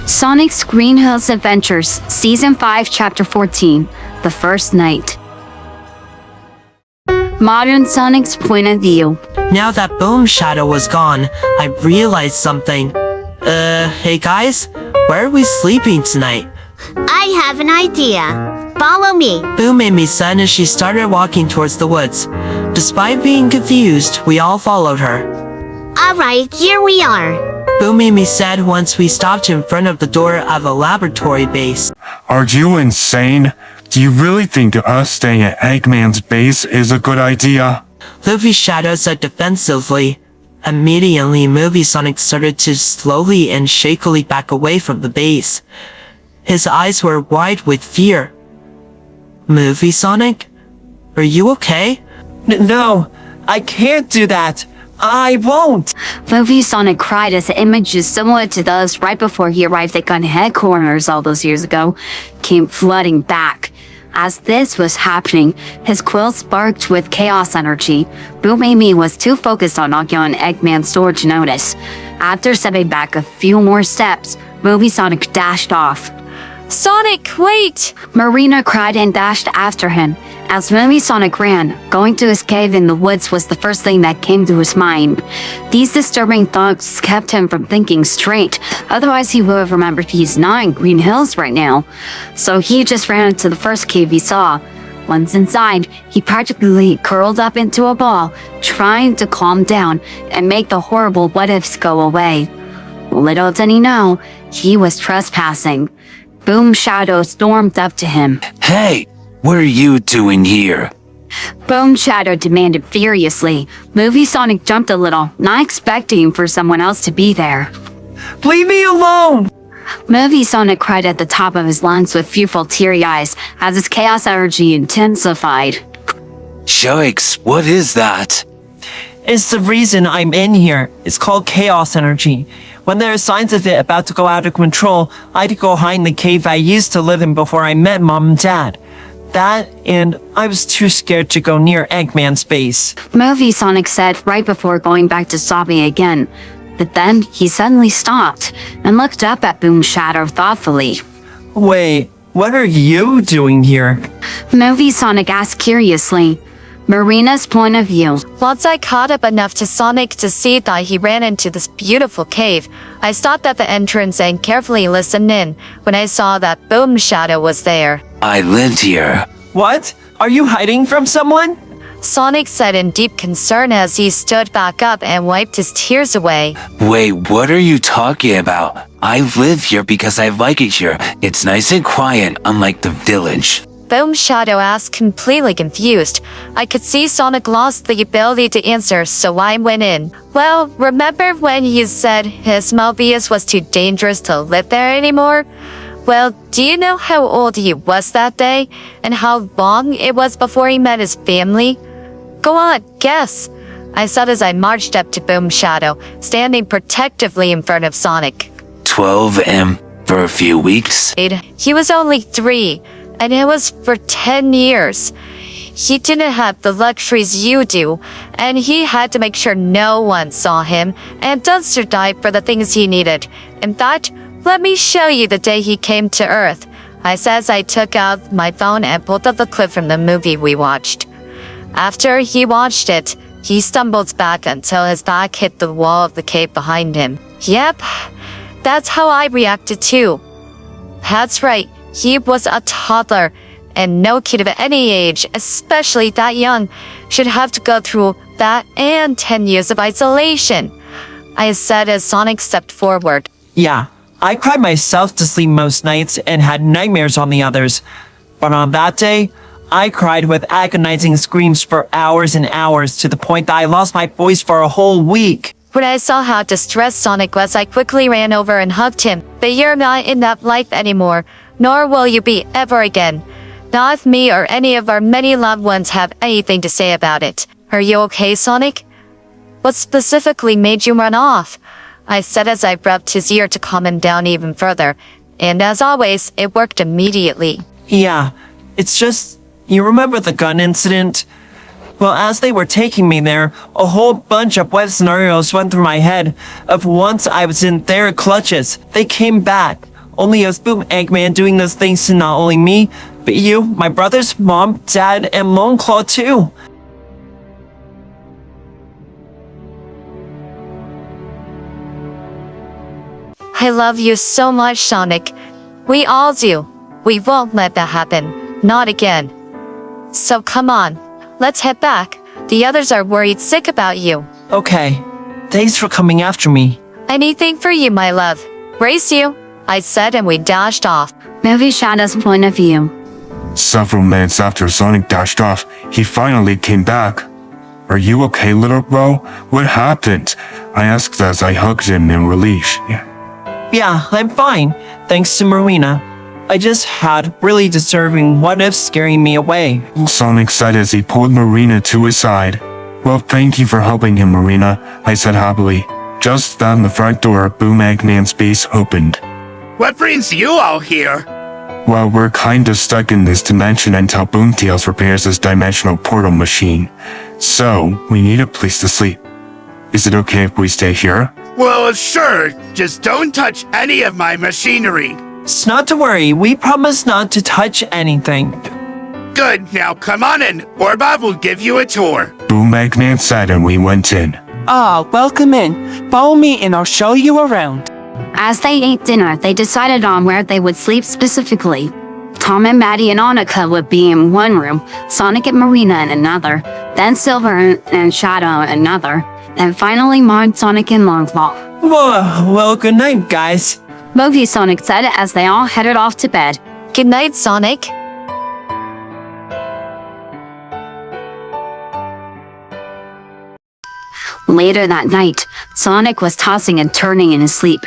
Sonic's Green Hills Adventures, Season 5, Chapter 14, The First Night. Modern Sonic's point of view. Now that Boom Shadow was gone, I realized something. Hey guys, where are we sleeping tonight? I have an idea. Follow me. Boom made me said as she started walking towards the woods. Despite being confused, we all followed her. Alright, here we are. Boom made me said once we stopped in front of the door of a laboratory base. Are you insane? Do you really think us staying at Eggman's base is a good idea? Luffy's Shadow said defensively. Immediately, Movie Sonic started to slowly and shakily back away from the base. His eyes were wide with fear. Movie Sonic? Are you okay? No, I can't do that. I won't. Movie Sonic cried as images similar to those right before he arrived at Gun headquarters all those years ago came flooding back. As this was happening, his quill sparked with chaos energy. Boom Amy was too focused on knocking on Eggman's door to notice. After stepping back a few more steps, Movie Sonic dashed off. Sonic, wait! Marina cried and dashed after him. As Movie Sonic ran, going to his cave in the woods was the first thing that came to his mind. These disturbing thoughts kept him from thinking straight, otherwise he would have remembered he's not in Green Hills right now. So he just ran into the first cave he saw. Once inside, he practically curled up into a ball, trying to calm down and make the horrible what-ifs go away. Little did he know, he was trespassing. Boom Shadow stormed up to him. Hey, what are you doing here? Boom Shadow demanded furiously. Movie Sonic jumped a little, not expecting for someone else to be there. Leave me alone! Movie Sonic cried at the top of his lungs with fearful teary eyes as his chaos energy intensified. Yikes, what is that? It's the reason I'm in here. It's called chaos energy. When there are signs of it about to go out of control, I'd go hide in the cave I used to live in before I met Mom and Dad. That, and I was too scared to go near Eggman's base. Movie Sonic said right before going back to sobbing again. But then he suddenly stopped and looked up at Boom Shadow thoughtfully. Wait, what are you doing here? Movie Sonic asked curiously. Marina's point of view. Once I caught up enough to Sonic to see that he ran into this beautiful cave, I stopped at the entrance and carefully listened in when I saw that Boom Shadow was there. I lived here. What? Are you hiding from someone? Sonic said in deep concern as he stood back up and wiped his tears away. Wait, what are you talking about? I live here because I like it here. It's nice and quiet, unlike the village. Boom Shadow asked, completely confused. I could see Sonic lost the ability to answer, so I went in. Well, remember when you said his Mobius was too dangerous to live there anymore? Well, do you know how old he was that day? And how long it was before he met his family? Go on, guess. I said as I marched up to Boom Shadow, standing protectively in front of Sonic. 12 and for a few weeks? He was only 3. And it was for 10 years. He didn't have the luxuries you do, and he had to make sure no one saw him and dumpster dive for the things he needed. In fact, let me show you the day he came to Earth, I said as I took out my phone and pulled up the clip from the movie we watched. After he watched it, he stumbled back until his back hit the wall of the cave behind him. Yep, that's how I reacted too. That's right. He was a toddler, and no kid of any age, especially that young, should have to go through that and 10 years of isolation. I said as Sonic stepped forward. Yeah, I cried myself to sleep most nights and had nightmares on the others. But on that day, I cried with agonizing screams for hours and hours to the point that I lost my voice for a whole week. When I saw how distressed Sonic was, I quickly ran over and hugged him. But you're not in that life anymore. Nor will you be ever again. Not if me or any of our many loved ones have anything to say about it. Are you okay, Sonic? What specifically made you run off? I said as I rubbed his ear to calm him down even further. And as always, it worked immediately. Yeah, it's just, you remember the gun incident? Well, as they were taking me there, a whole bunch of web scenarios went through my head of once I was in their clutches. They came back. Only us Boom Eggman doing those things to not only me, but you, my brothers, mom, dad, and Moonclaw too. I love you so much, Sonic. We all do. We won't let that happen. Not again. So come on, let's head back. The others are worried sick about you. Okay. Thanks for coming after me. Anything for you, my love. Race you, I said, and we dashed off. Movie Shadow's point of view. Several minutes after Sonic dashed off, he finally came back. Are you okay, little bro? What happened? I asked as I hugged him in relief. Yeah, I'm fine. Thanks to Marina. I just had really disturbing what-ifs scaring me away. Sonic said as he pulled Marina to his side. Well, thank you for helping him, Marina, I said happily. Just then the front door of Boom Eggman's base opened. What brings you all here? Well, we're kinda stuck in this dimension until Boomtails repairs this dimensional portal machine. So, we need a place to sleep. Is it okay if we stay here? Well, sure. Just don't touch any of my machinery. It's not to worry, we promise not to touch anything. Good, now come on in. Orbov will give you a tour. Boom Eggman said and we went in. Welcome in. Follow me and I'll show you around. As they ate dinner, they decided on where they would sleep specifically. Tom and Maddie and Annika would be in one room, Sonic and Marina in another, then Silver and Shadow in another, and finally Mark, Sonic, and Longclaw. Well, good night, guys. Movie Sonic said as they all headed off to bed. Good night, Sonic. Later that night, Sonic was tossing and turning in his sleep.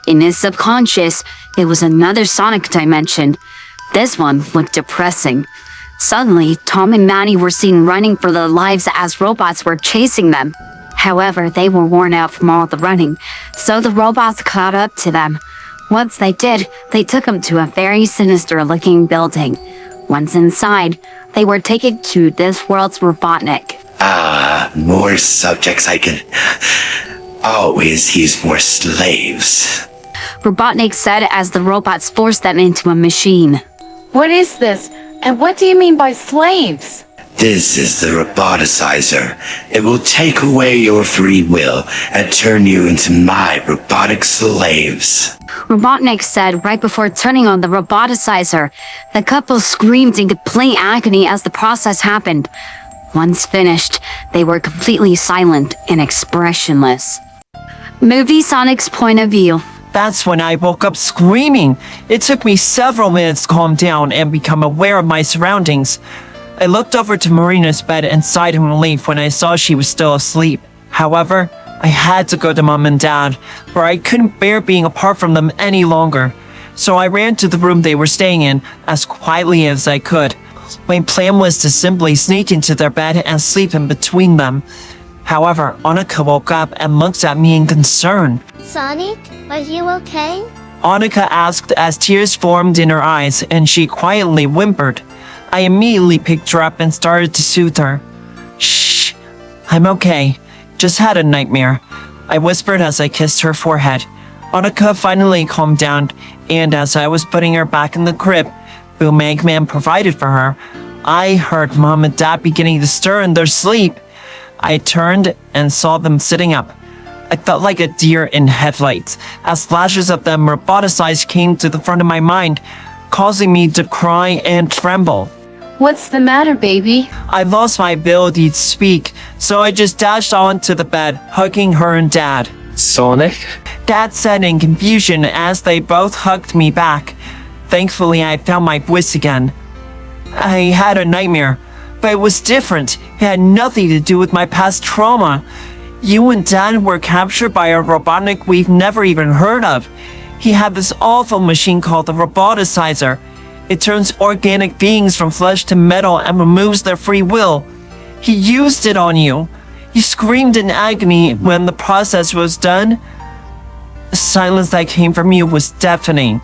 In his subconscious, it was another Sonic dimension. This one looked depressing. Suddenly, Tom and Maddie were seen running for their lives as robots were chasing them. However, they were worn out from all the running, so the robots caught up to them. Once they did, they took them to a very sinister-looking building. Once inside, they were taken to this world's Robotnik. More subjects I can always use more slaves. Robotnik said as the robots forced them into a machine. What is this? And what do you mean by slaves? This is the roboticizer. It will take away your free will and turn you into my robotic slaves. Robotnik said right before turning on the roboticizer. The couple screamed in complete agony as the process happened. Once finished, they were completely silent and expressionless. Movie Sonic's point of view. That's when I woke up screaming. It took me several minutes to calm down and become aware of my surroundings. I looked over to Marina's bed and sighed in relief when I saw she was still asleep. However, I had to go to Mom and Dad, for I couldn't bear being apart from them any longer. So I ran to the room they were staying in as quietly as I could. My plan was to simply sneak into their bed and sleep in between them. However, Annika woke up and looked at me in concern. Sonic, are you okay? Annika asked as tears formed in her eyes and she quietly whimpered. I immediately picked her up and started to soothe her. Shh, I'm okay. Just had a nightmare, I whispered as I kissed her forehead. Annika finally calmed down, and as I was putting her back in the crib Boom Eggman provided for her, I heard Mom and Dad beginning to stir in their sleep. I turned and saw them sitting up. I felt like a deer in headlights as flashes of them roboticized came to the front of my mind, causing me to cry and tremble. What's the matter, baby? I lost my ability to speak, so I just dashed onto the bed, hugging her and Dad. Sonic? Dad said in confusion as they both hugged me back. Thankfully, I found my voice again. I had a nightmare, but it was different. It had nothing to do with my past trauma. You and Dad were captured by a Robotnik we've never even heard of. He had this awful machine called the roboticizer. It turns organic beings from flesh to metal and removes their free will. He used it on you. You screamed in agony when the process was done. The silence that came from you was deafening,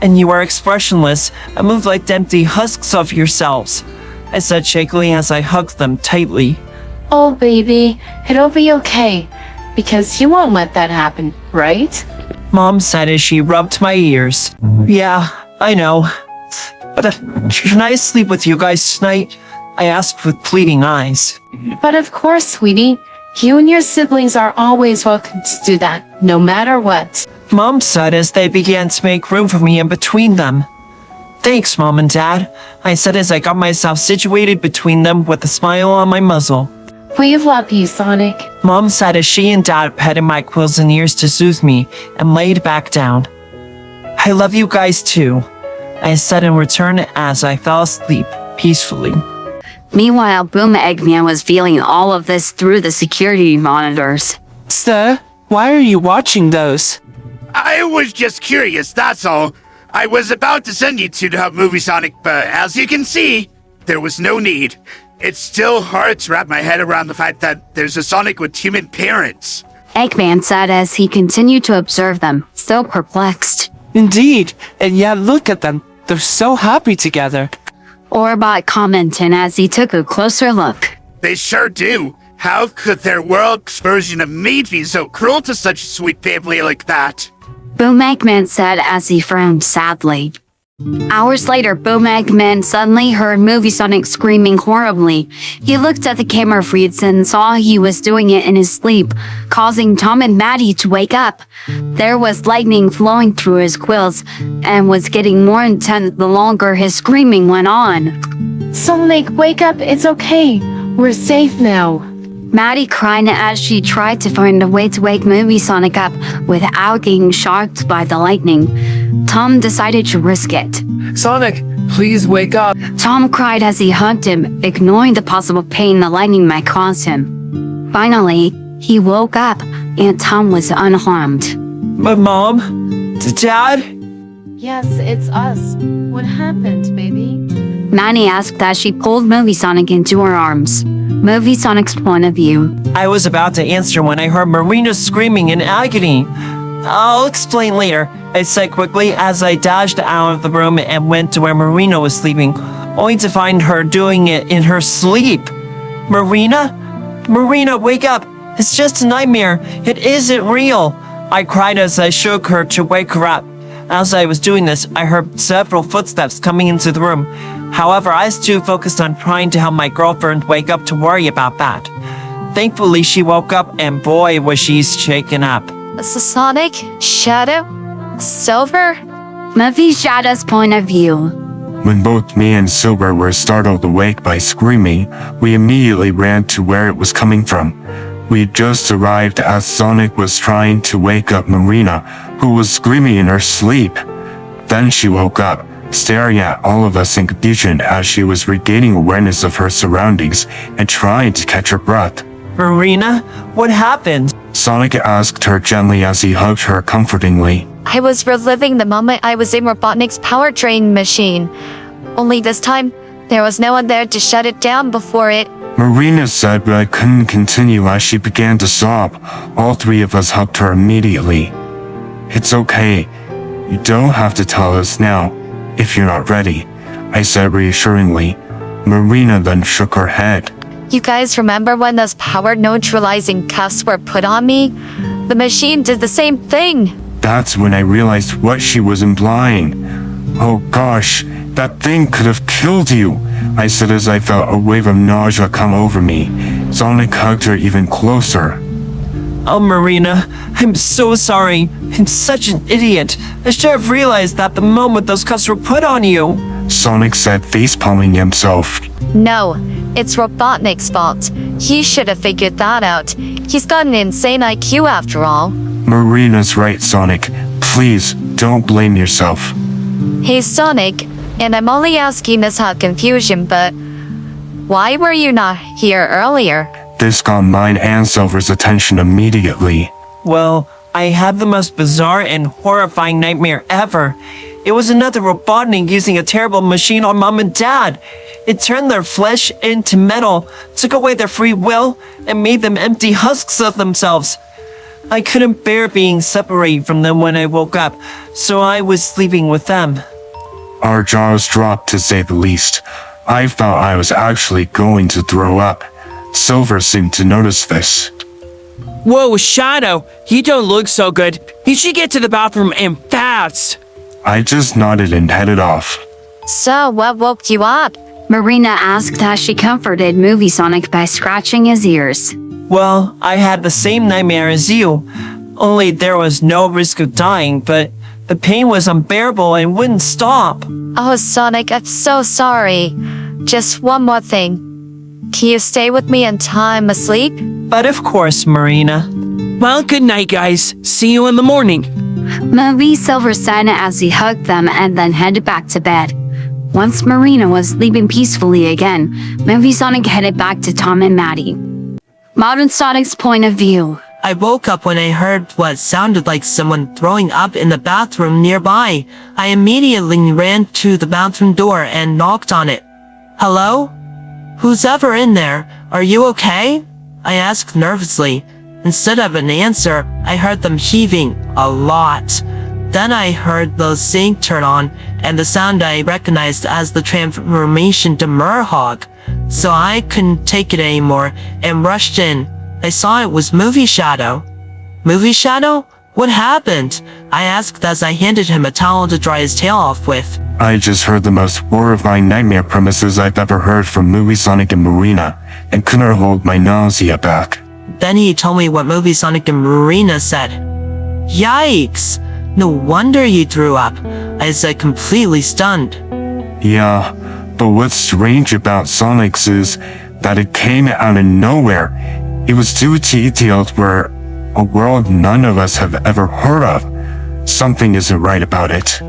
and you were expressionless and moved like empty husks of yourselves, I said shakily as I hugged them tightly. Oh, baby, it'll be okay. Because you won't let that happen, right? Mom said as she rubbed my ears. Yeah, I know. But can I sleep with you guys tonight? I asked with pleading eyes. But of course, sweetie. You and your siblings are always welcome to do that, no matter what. Mom said as they began to make room for me in between them. Thanks, Mom and Dad, I said as I got myself situated between them with a smile on my muzzle. We love you, Sonic. Mom said as she and Dad petted my quills and ears to soothe me and laid back down. I love you guys too, I said in return as I fell asleep peacefully. Meanwhile, Boom Eggman was feeling all of this through the security monitors. Sir, why are you watching those? I was just curious, that's all. I was about to send you to the movie Sonic, but as you can see, there was no need. It's still hard to wrap my head around the fact that there's a Sonic with human parents. Eggman said as he continued to observe them, still perplexed. Indeed, and yet look at them. They're so happy together. Orbot commented as he took a closer look. They sure do. How could their world's version of me be so cruel to such a sweet family like that? Boom Eggman said as he frowned sadly. Hours later, Boom Eggman suddenly heard Movie Sonic screaming horribly. He looked at the camera feeds and saw he was doing it in his sleep, causing Tom and Maddie to wake up. There was lightning flowing through his quills and was getting more intense the longer his screaming went on. Sonic, wake up, it's okay. We're safe now. Maddie cried as she tried to find a way to wake Movie Sonic up without getting shocked by the lightning. Tom decided to risk it. Sonic, please wake up. Tom cried as he hugged him, ignoring the possible pain the lightning might cause him. Finally, he woke up and Tom was unharmed. But Mom? Dad? Yes, it's us. What happened, baby? Maddie asked as she pulled Movie Sonic into her arms. Movie Sonic's point of view. I was about to answer when I heard Marina screaming in agony. I'll explain later, I said quickly as I dashed out of the room and went to where Marina was sleeping, only to find her doing it in her sleep. Marina? Marina, wake up! It's just a nightmare. It isn't real. I cried as I shook her to wake her up. As I was doing this, I heard several footsteps coming into the room. However, I was too focused on trying to help my girlfriend wake up to worry about that. Thankfully, she woke up and boy was she shaken up. Sonic? Shadow? Silver? Movie Shadow's point of view. When both me and Silver were startled awake by screaming, we immediately ran to where it was coming from. We had just arrived as Sonic was trying to wake up Marina, who was screaming in her sleep. Then she woke up, staring at all of us in confusion as she was regaining awareness of her surroundings and trying to catch her breath. Marina, what happened? Sonic asked her gently as he hugged her comfortingly. I was reliving the moment I was in Robotnik's powertrain machine. Only this time, there was no one there to shut it down before it. Marina said, but I couldn't continue as she began to sob. All three of us hugged her immediately. It's okay. You don't have to tell us now, if you're not ready, I said reassuringly. Marina then shook her head. You guys remember when those power neutralizing cuffs were put on me? The machine did the same thing. That's when I realized what she was implying. Oh gosh, that thing could have killed you, I said as I felt a wave of nausea come over me. Sonic hugged her even closer. Oh, Marina, I'm so sorry. I'm such an idiot. I should have realized that the moment those cuffs were put on you. Sonic said, facepalming himself. No, it's Robotnik's fault. He should have figured that out. He's got an insane IQ after all. Marina's right, Sonic. Please, don't blame yourself. Hey, Sonic, and I'm only asking this out of confusion, but why were you not here earlier? This got mine and Silver's attention immediately. Well, I had the most bizarre and horrifying nightmare ever. It was another Robotnik using a terrible machine on Mom and Dad. It turned their flesh into metal, took away their free will, and made them empty husks of themselves. I couldn't bear being separated from them when I woke up, so I was sleeping with them. Our jaws dropped, to say the least. I felt I was actually going to throw up. Silver seemed to notice this. Whoa, Shadow, you don't look so good. You should get to the bathroom and fast. I just nodded and headed off. So, what woke you up? Marina asked as she comforted Movie Sonic by scratching his ears. Well, I had the same nightmare as you. Only there was no risk of dying, but the pain was unbearable and wouldn't stop. Oh, Sonic, I'm so sorry. Just one more thing. Can you stay with me until I'm asleep? But of course, Marina. Well, good night, guys. See you in the morning. Movie Silver said as he hugged them and then headed back to bed. Once Marina was sleeping peacefully again, Movie Sonic headed back to Tom and Maddie. Modern Sonic's point of view. I woke up when I heard what sounded like someone throwing up in the bathroom nearby. I immediately ran to the bathroom door and knocked on it. Hello? Who's ever in there? Are you okay? I asked nervously. Instead of an answer, I heard them heaving a lot. Then I heard the sink turn on, and the sound I recognized as the transformation to Murhog. So I couldn't take it anymore and rushed in. I saw it was Movie Shadow. Movie Shadow? What happened? I asked as I handed him a towel to dry his tail off with. I just heard the most horrifying nightmare premises I've ever heard from Movie Sonic and Marina, and couldn't hold my nausea back. Then he told me what Movie Sonic and Marina said. Yikes! No wonder you threw up, I said, completely stunned. Yeah, but what's strange about Sonic's is that it came out of nowhere. It was too detailed where a world none of us have ever heard of. Something isn't right about it.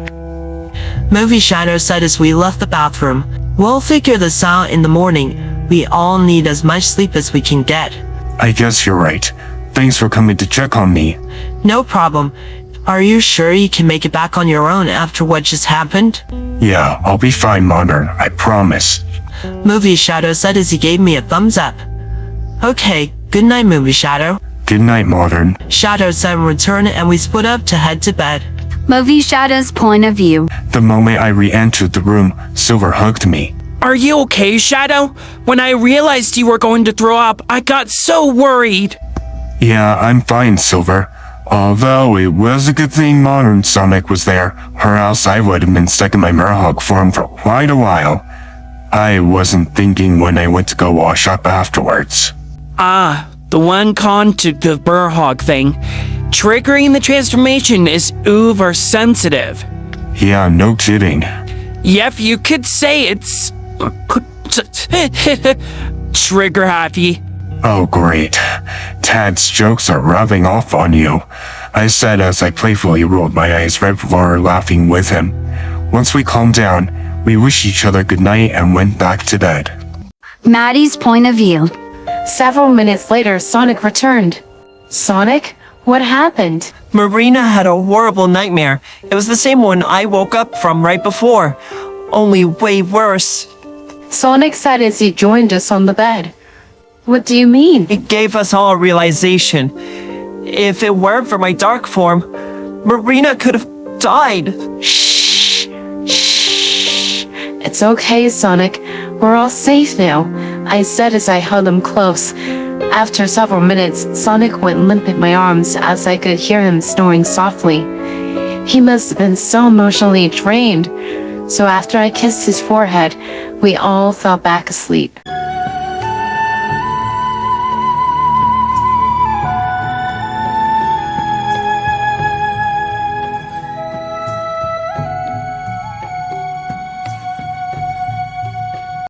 Movie Shadow said as we left the bathroom. We'll figure this out in the morning. We all need as much sleep as we can get. I guess you're right. Thanks for coming to check on me. No problem. Are you sure you can make it back on your own after what just happened? Yeah, I'll be fine, Modern. I promise. Movie Shadow said as he gave me a thumbs up. Okay, good night, Movie Shadow. Good night, Modern. Shadow said in return, and we split up to head to bed. Movie Shadow's point of view. The moment I re-entered the room, Silver hugged me. Are you okay, Shadow? When I realized you were going to throw up, I got so worried. Yeah, I'm fine, Silver. Although it was a good thing Modern Sonic was there, or else I would have been stuck in my Murhog form for quite a while. I wasn't thinking when I went to go wash up afterwards. Ah, the one con to the Murhog thing. Triggering the transformation is uber sensitive. Yeah, no kidding. Yep, you could say it's trigger happy. Oh great. Tad's jokes are rubbing off on you, I said as I playfully rolled my eyes right before laughing with him. Once we calmed down, we wished each other good night and went back to bed. Maddie's point of view. Several minutes later, Sonic returned. Sonic? What happened? Marina had a horrible nightmare. It was the same one I woke up from right before, only way worse. Sonic said as he joined us on the bed. What do you mean? It gave us all a realization. If it weren't for my dark form, Marina could have died. Shh. Shh. It's okay, Sonic. We're all safe now, I said as I held him close. After several minutes, Sonic went limp in my arms as I could hear him snoring softly. He must have been so emotionally drained. So after I kissed his forehead, we all fell back asleep.